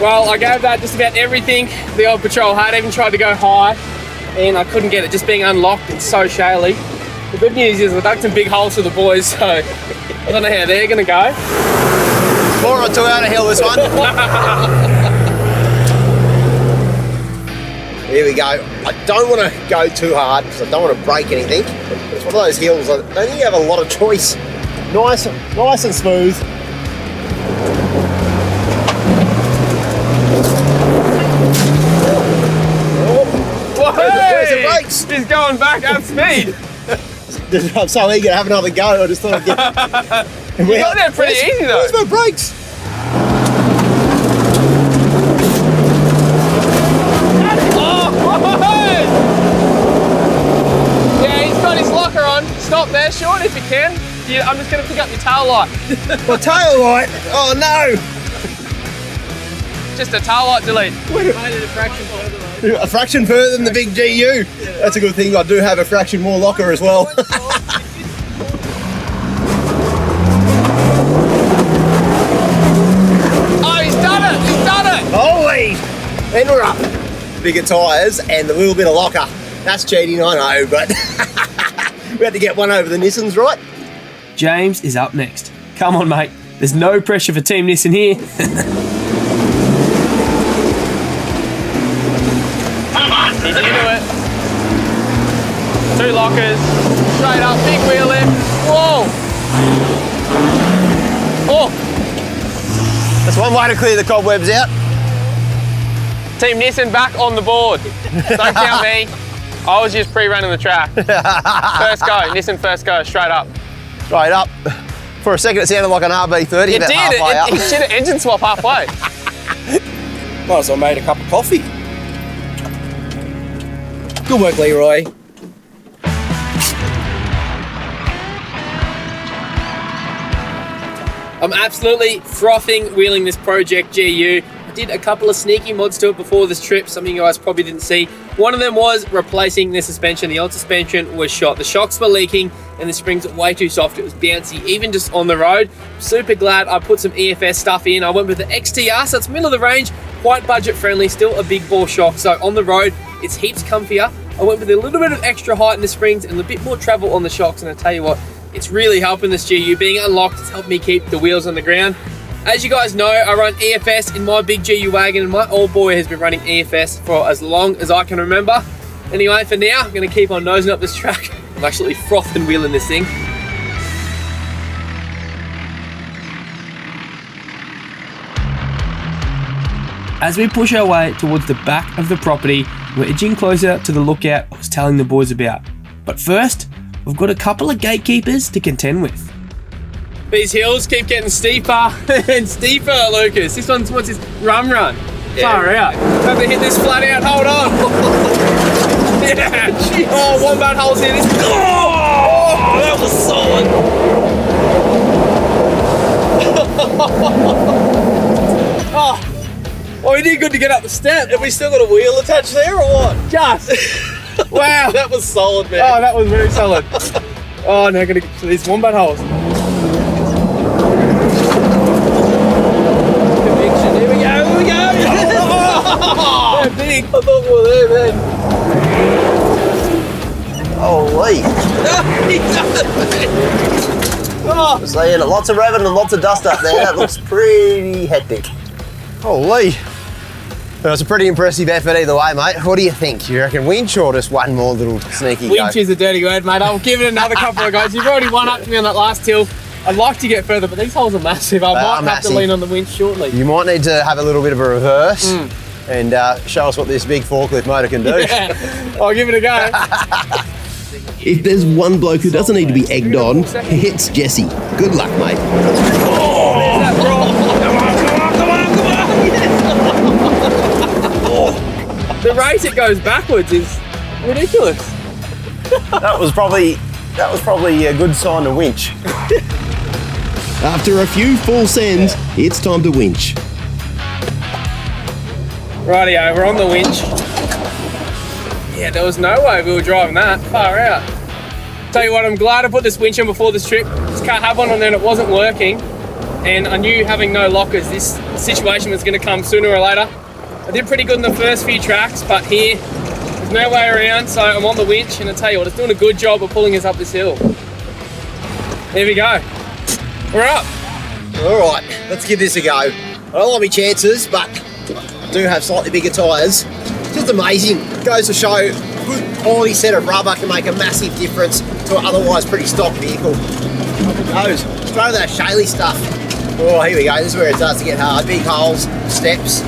Well, I gave that just about everything the old patrol had. I even tried to go high, and I couldn't get it, just being unlocked and so shaly. The good news is I dug some big holes for the boys, so I don't know how they're going to go. 4 or 2 out of hill, this one. Here we go. I don't want to go too hard because I don't want to break anything. It's one of those hills. I don't think you have a lot of choice. Nice and smooth. Where's the brakes? He's going back at speed. I'm so eager to have another go. I just thought I'd get. You got there pretty easy though. Where's my brakes? Yeah, he's got his locker on. Stop there, Shaun, if you can. I'm just going to pick up your tail light. My tail light? Oh no! Just a tail light delete. A fraction further than the big GU. That's a good thing. I do have a fraction more locker as well. Oh, he's done it! He's done it! Holy! And we're up. Bigger tyres and a little bit of locker. That's cheating, I know, but we had to get one over the Nissans, right? James is up next. Come on, mate. There's no pressure for Team Nissan here. He can do it. 2 lockers. Straight up, big wheel lift. Whoa! Oh! That's one way to clear the cobwebs out. Team Nissan back on the board. Don't count me. I was just pre-running the track. First go, Nissan first go, straight up. Straight up. For a second it sounded like an RB30. It did, it did an engine swap halfway. Might as well made a cup of coffee. Good work, Leroy. I'm absolutely frothing wheeling this Project GU. I did a couple of sneaky mods to it before this trip, some of you guys probably didn't see. One of them was replacing the suspension. The old suspension was shot. The shocks were leaking and the springs were way too soft. It was bouncy, even just on the road. Super glad I put some EFS stuff in. I went with the XTR, so it's middle of the range, quite budget friendly, still a big bore shock. So on the road, it's heaps comfier. I went with a little bit of extra height in the springs and a bit more travel on the shocks, and I tell you what, it's really helping this GU. Being unlocked, it's helped me keep the wheels on the ground. As you guys know, I run EFS in my big GU wagon, and my old boy has been running EFS for as long as I can remember. Anyway, for now, I'm going to keep on nosing up this track. I'm actually frothing wheeling this thing. As we push our way towards the back of the property, we're edging closer to the lookout I was telling the boys about. But first, we've got a couple of gatekeepers to contend with. These hills keep getting steeper and steeper, Lucas. This one's what's this run. Far out. Have to hit this flat out. Hold on. Yeah. Oh, Wombat holes here. Oh, that was solid. Oh, we did good to get up the step. Have we still got a wheel attached there or what? Just. Wow. That was solid, man. Oh, that was very solid. Oh, now I'm gonna get to these Wombat holes. Conviction. Here we go. Here we go. Oh, they're big. I thought we were there, man. Holy. He done it, man. Oh. So yeah, lots of revving and lots of dust up there. That looks pretty hectic. Holy. That was a pretty impressive effort either way, mate. What do you think? You reckon winch or just one more little sneaky Winch go? is a dirty word, mate. I'll give it another couple of goes. You've already won up to me on that last hill. I'd like to get further, but these holes are massive. I might have to lean on the winch shortly. You might need to have a little bit of a reverse and show us what this big forklift motor can do. Yeah. I'll give it a go. If there's one bloke who doesn't need to be egged on, it's Jesse. Good luck, mate. Oh, there's that drop. The rate it goes backwards is ridiculous. That was probably a good sign to winch. After a few full sends, it's time to winch. Rightio, we're on the winch. Yeah, there was no way we were driving that far out. Tell you what, I'm glad I put this winch on before this trip. Just can't have one on there and it wasn't working. And I knew having no lockers, this situation was going to come sooner or later. I did pretty good in the first few tracks, but here, there's no way around, so I'm on the winch, and I tell you what, it's doing a good job of pulling us up this hill. There we go. We're up. All right, let's give this a go. I don't like my chances, but I do have slightly bigger tyres. Just amazing. Goes to show good quality set of rubber can make a massive difference to an otherwise pretty stock vehicle. Up it goes. Straight to that shaly stuff. Oh, here we go. This is where it starts to get hard. Big holes, steps.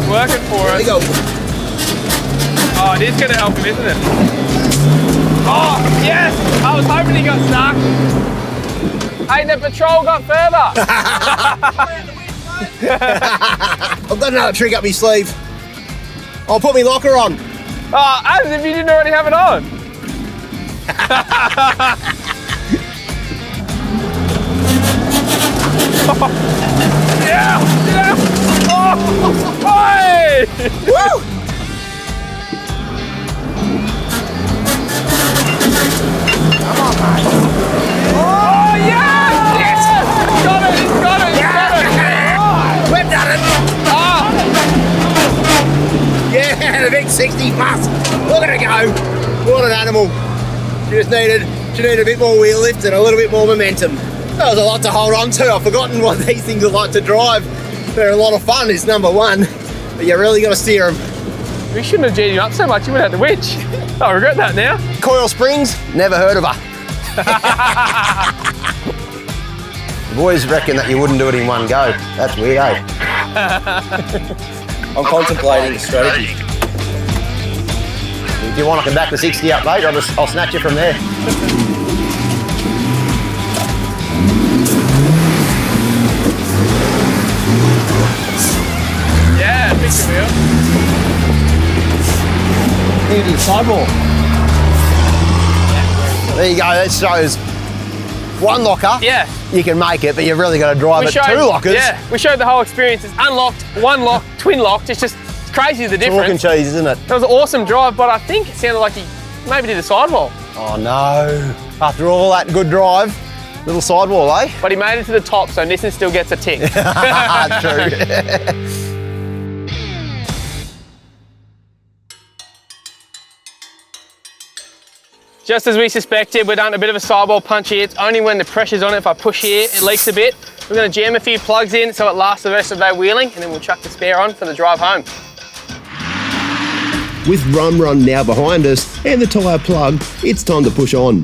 Working for us. Oh, it is going to help him, isn't it? Oh, yes! I was hoping he got stuck. Hey, the patrol got further. I've got another trick up my sleeve. I'll put my locker on. Oh, as if you didn't already have it on. Yeah! Yeah! Oh! Hey! Woo! Come on, mate. Oh, yes! Yes! Got it! He's got it! He's got it! We've done it! Oh! Yeah, the big 60 plus. Look at her go. What an animal. She needed a bit more wheel lift and a little bit more momentum. That was a lot to hold on to. I've forgotten what these things are like to drive. They're a lot of fun, is number one, but you really got to steer them. We shouldn't have G'd him up so much, you would have had the winch. I regret that now. Coil springs, never heard of her. The boys reckon that you wouldn't do it in one go. That's weird, eh? I'm contemplating a strategy. If you want, I can back the 60 up, mate. I'll snatch it from there. Yeah, picture wheel. Need to sidewall. There you go, that shows one locker. Yeah. You can make it, but you've really got to drive it. Two lockers. Yeah, we showed the whole experience. It's unlocked, one lock, twin locked. It's just crazy the difference. Chalk and cheese, isn't it? That was an awesome drive, but I think it sounded like he maybe did a sidewall. Oh no. After all that good drive, little sidewall, eh? But he made it to the top, so Nissan still gets a tick. True. Just as we suspected, we're done a bit of a sidewall punch here. It's only when the pressure's on it, if I push here, it leaks a bit. We're going to jam a few plugs in so it lasts the rest of the day wheeling, and then we'll chuck the spare on for the drive home. With Rum Run now behind us and the tyre plug, it's time to push on.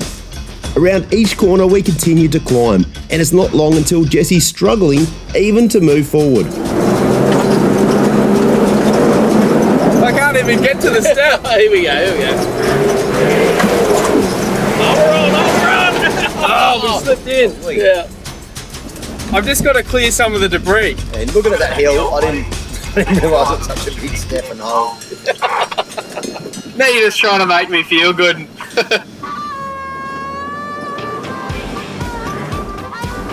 Around each corner we continue to climb, and it's not long until Jesse's struggling even to move forward. I can't even get to the step. Here we go, here we go. Overrun! Oh, we slipped in. Yeah. I've just got to clear some of the debris. And looking at that hill, I didn't realise it's such a big step and hole. Now you're just trying to make me feel good.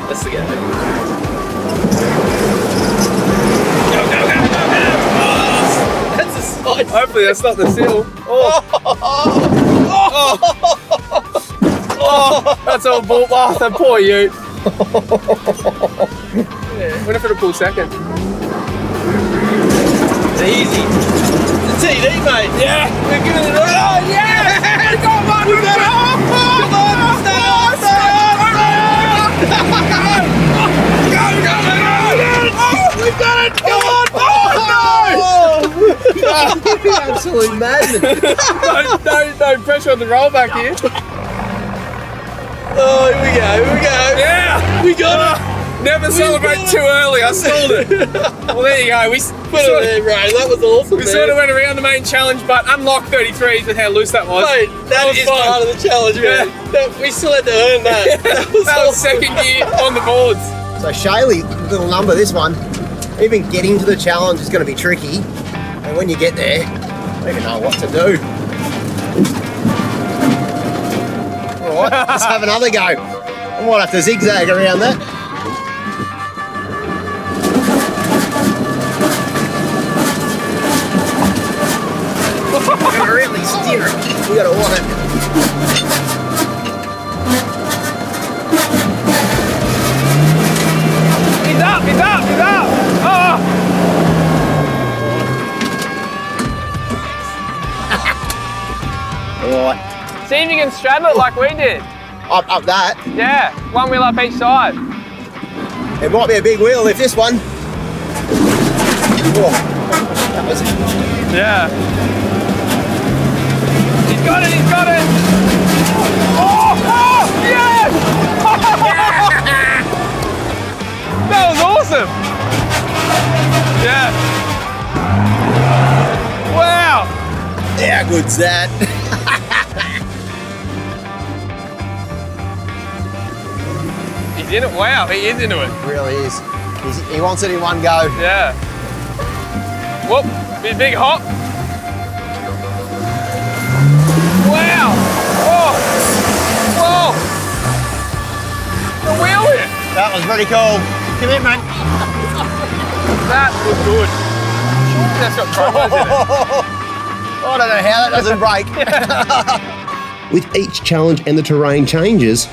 That's the guy. That's a side. Hopefully that's not the seal. Oh, that's all bull. Oh, that poor ute. Yeah, wonder if it'll pull second. It's easy. It's a TD, mate. Yeah, we're giving it a... Oh, yeah! We got one! We got it! Go! Oh, we've got it! Come on! Oh, no! Absolute madness. no pressure on the rollback here. Oh, here we go. Yeah! We got it. Never celebrate too early, I stalled it. Well, there you go. We Put it there, Ray. That was awesome, we sort of went around the main challenge, but unlocked 33s with how loose that was. Mate, that was is fun. part of the challenge, man. We still had to earn that. That was That was awesome. second gear on the boards. So Shaylee, little number, this one, even getting to the challenge is going to be tricky. And when you get there, you don't even know what to do. All right, let's have another go. I might have to zigzag around that. We're gonna really steer it. We gotta want it. He's up! Oh! All right, See if you can straddle it like we did. up that. Yeah, one wheel up each side. It might be a big wheel if this one. Whoa, that was Yeah. He's got it! Oh, yes! That was awesome! Yeah. Wow! how good's that? He's in it. Wow, he is into it. Really is. He wants it in one go. Yeah. Whoop, big hop. Wow. Oh. Whoa. The wheel hit. That was pretty cool. Commitment. That was good. Surely that's got promos in it. I don't know how that doesn't break. With each challenge and the terrain changes,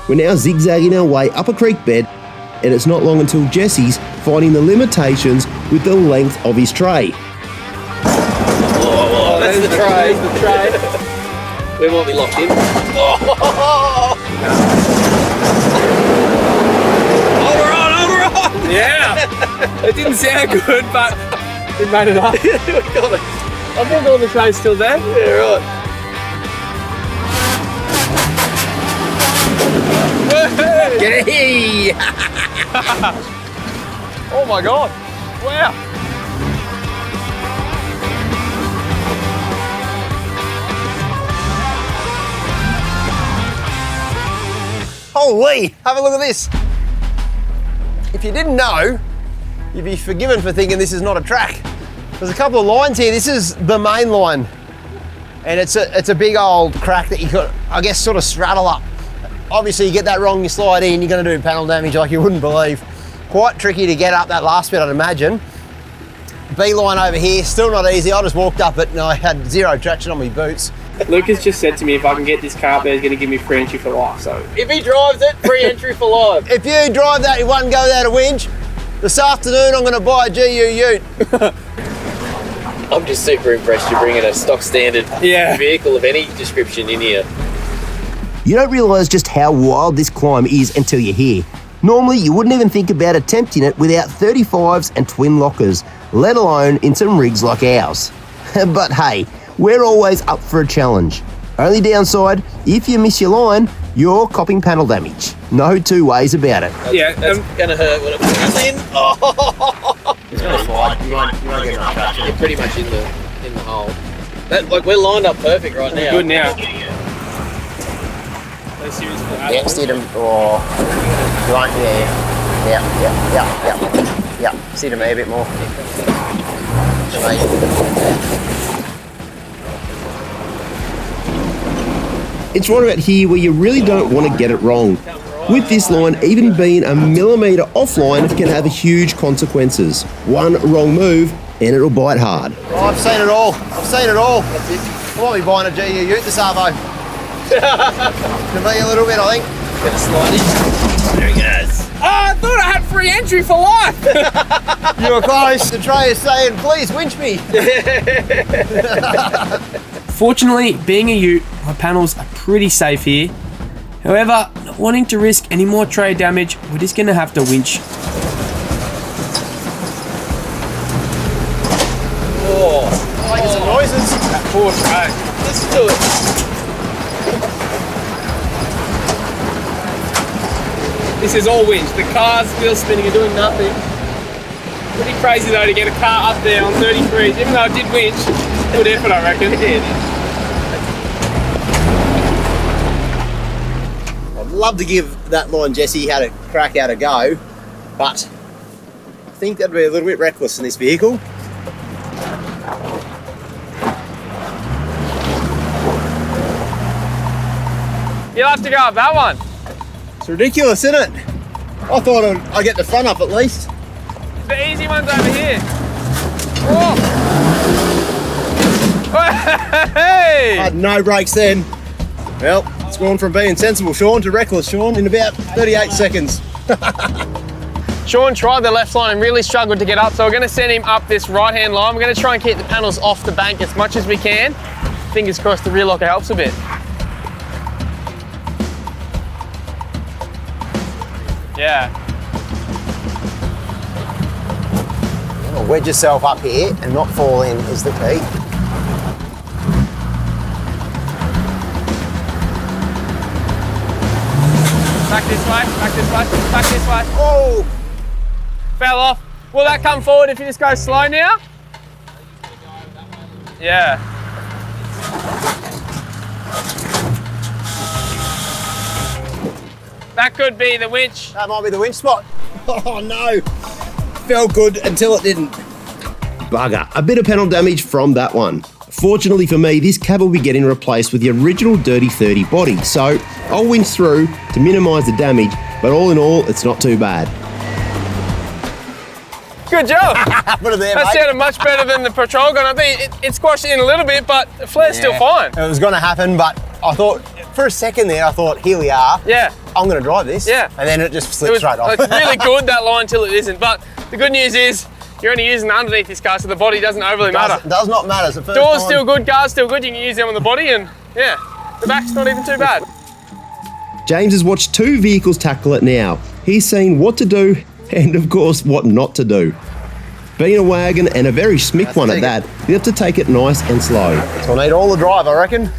we're now zigzagging our way up a creek bed, and it's not long until Jesse's finding the limitations with the length of his tray. Oh, that's the tray. We might be locked in. Overrun! Yeah. It didn't sound good, but we made it up. We got it. I think all the tray's still there. Yeah, right. Get it! Oh my god. Wow. Holy! Have a look at this. If you didn't know, you'd be forgiven for thinking this is not a track. There's a couple of lines here. This is the main line. And it's a big old crack that you could, I guess, sort of straddle up. Obviously, you get that wrong, you slide in, you're going to do panel damage like you wouldn't believe. Quite tricky to get up that last bit, I'd imagine. B-line over here, still not easy. I just walked up it and I had zero traction on my boots. Lucas just said to me if I can get this car up there, he's going to give me free entry for life. So If he drives it, free entry for life. If you drive that in one go without a winch, this afternoon I'm going to buy a GU ute. I'm just super impressed you're bringing a stock standard vehicle of any description in here. You don't realise just how wild this climb is until you're here. Normally, you wouldn't even think about attempting it without 35s and twin lockers, let alone in some rigs like ours. But hey, we're always up for a challenge. Only downside, if you miss your line, you're copping panel damage. No two ways about it. That's gonna hurt when it comes in. Oh. It's going to slide. You won't get enough traction. You're pretty much in the hole. Like we're lined up perfect right now. good now. Yeah, steer them. Oh, you won't. Yeah. Steer them a bit more. It's right about here where you really don't want to get it wrong. With this line, even being a millimetre offline can have huge consequences. One wrong move and it'll bite hard. Oh, I've seen it all. That's it. I might be buying a GU ute this arvo. Can be a little bit, I think. Get a slidey. There he goes. Oh, I thought I had free entry for life. You were close. The tray is saying, please winch me. Fortunately, being a ute, my panels are pretty safe here. However, not wanting to risk any more tray damage, we're just going to have to winch. Oh. poor track. Let's do it. This is all winch. The car's still spinning and doing nothing. Pretty crazy though to get a car up there on 33s, even though I did winch. Good effort, I reckon. I'd love to give that line Jesse had a crack out a go, but I think that'd be a little bit reckless in this vehicle. You'll have to go up that one. It's ridiculous, isn't it? I thought I'd get the front up at least. The easy one's over here. Oh. Hey! I had no brakes then. Well, it's gone from being sensible Shaun to reckless Shaun in about 38 seconds. Shaun tried the left line and really struggled to get up, so we're going to send him up this right-hand line. We're going to try and keep the panels off the bank as much as we can. Fingers crossed the rear locker helps a bit. Yeah. Well, wedge yourself up here and not fall in is the key. Back this way, back this way, back this way. Oh! Fell off. Will that come forward if you just go slow now? Yeah. That could be the winch. That might be the winch spot. Oh no! Felt good until it didn't. Bugger, a bit of panel damage from that one. Fortunately for me, this cab will be getting replaced with the original Dirty 30 body, so I'll winch through to minimise the damage, but all in all, it's not too bad. Good job. Put it there, That mate. sounded much better than the patrol gun. I think it squashed it in a little bit, but the flare's still fine. It was going to happen, but I thought, for a second there, I thought, here we are. Yeah. I'm going to drive this. Yeah. And then it just It slipped was straight off. It's really good, that line, till it isn't. But the good news is, you're only using underneath this car, so the body doesn't overly matter. Does not matter. It's the first Door's time. still good, car's still good. You can use them on the body, and yeah, the back's not even too bad. James has watched two vehicles tackle it now. He's seen what to do and, of course, what not to do. Being a wagon and a very smick one at that, you have to take it nice and slow. It's going to need all the drive, I reckon.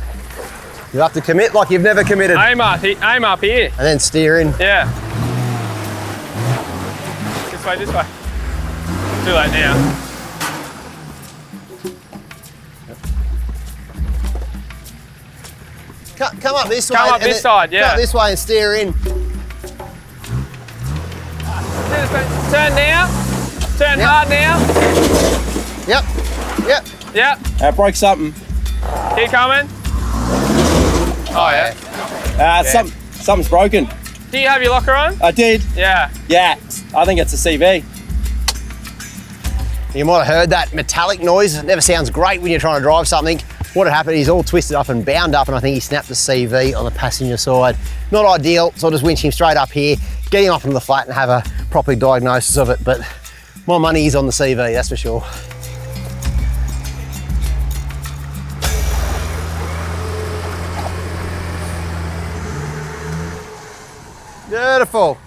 You have to commit like you've never committed. Aim up here. And then steer in. Yeah. This way, this way. Too late now. Come up this way. Come up this side, yeah. Come up this way and steer in. Turn now. Turn hard now. Yep. Yep. That broke something. Keep coming. Oh yeah. Something's broken. Do you have your locker on? I did. Yeah. Yeah, I think it's a CV. You might have heard that metallic noise. It never sounds great when you're trying to drive something. What had happened, he's all twisted up and bound up, and I think he snapped the CV on the passenger side. Not ideal, so I'll just winch him straight up here, get him up on the flat and have a proper diagnosis of it, but my money is on the CV, that's for sure. Beautiful.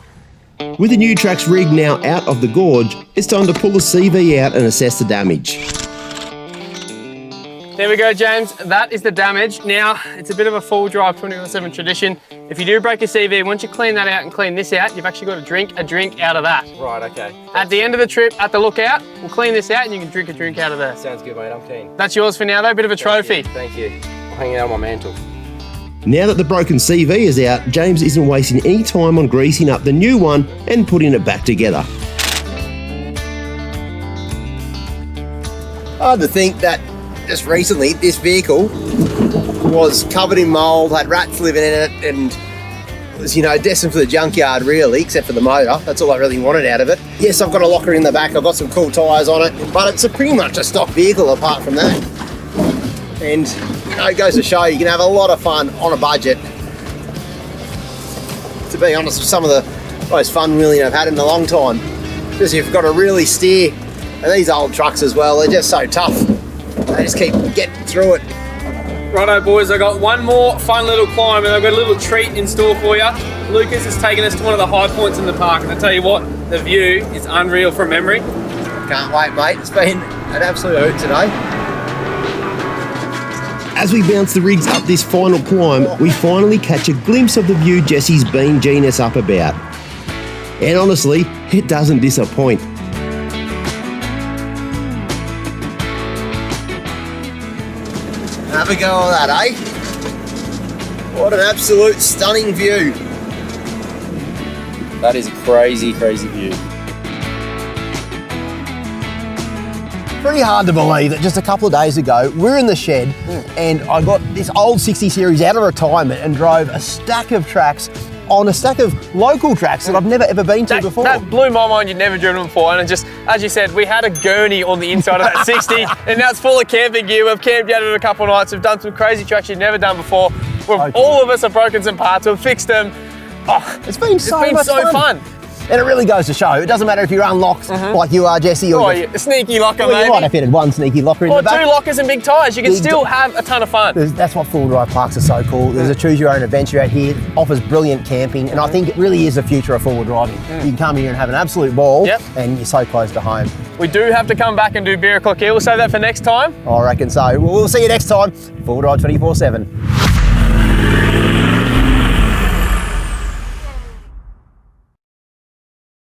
With the Newtracs rig now out of the gorge, it's time to pull the CV out and assess the damage. There we go, James. That is the damage. Now, it's a bit of a full drive 24/7 tradition. If you do break your CV, once you clean that out and clean this out, you've actually got to drink a drink out of that. Right, okay. At the end of the trip, at the lookout, we'll clean this out and you can drink a drink out of there. Sounds good, mate. I'm keen. That's yours for now, though. Bit of a trophy. Thank you. I'll hang it out on my mantle. Now that the broken CV is out, James isn't wasting any time on greasing up the new one and putting it back together. Hard to think that just recently this vehicle was covered in mould, had rats living in it, and was, you know, destined for the junkyard really, except for the motor. That's all I really wanted out of it. Yes, I've got a locker in the back, I've got some cool tyres on it, but it's pretty much a stock vehicle apart from that. And you know, it goes to show you can have a lot of fun on a budget. To be honest, some of the most fun wheeling I've had in a long time. Because you've got to really steer. And these old trucks as well, they're just so tough. They just keep getting through it. Righto, boys, I got one more fun little climb and I've got a little treat in store for you. Lucas has taken us to one of the high points in the park, and I tell you what, the view is unreal from memory. Can't wait, mate. It's been an absolute hoot today. As we bounce the rigs up this final climb, we finally catch a glimpse of the view Jesse's been geeing us up about. And honestly, it doesn't disappoint. Have a go at that, eh? What an absolute stunning view. That is a crazy, crazy view. Pretty hard to believe that just a couple of days ago, we're in the shed and I got this old 60 series out of retirement and drove a stack of tracks on a stack of local tracks that I've never ever been to before. That blew my mind. You'd never driven them before, and it just, as you said, we had a gurney on the inside of that 60, and now it's full of camping gear. We've camped out it a couple of nights. We've done some crazy tracks you've never done before. All of us have broken some parts. We've fixed them. Oh, it's been so fun. And it really goes to show, it doesn't matter if you're unlocked like you are, Jesse, or a sneaky locker, maybe. You might have fitted one sneaky locker in the back. Or 2 lockers and big tyres. You can still have a ton of fun. That's what four-wheel drive parks are so cool. There's a choose-your-own adventure out here. It offers brilliant camping, and I think it really is the future of four-wheel driving. You can come here and have an absolute ball, and you're so close to home. We do have to come back and do Beer O'Clock here. We'll save that for next time. I reckon so. We'll see you next time. Four-wheel drive 24/7.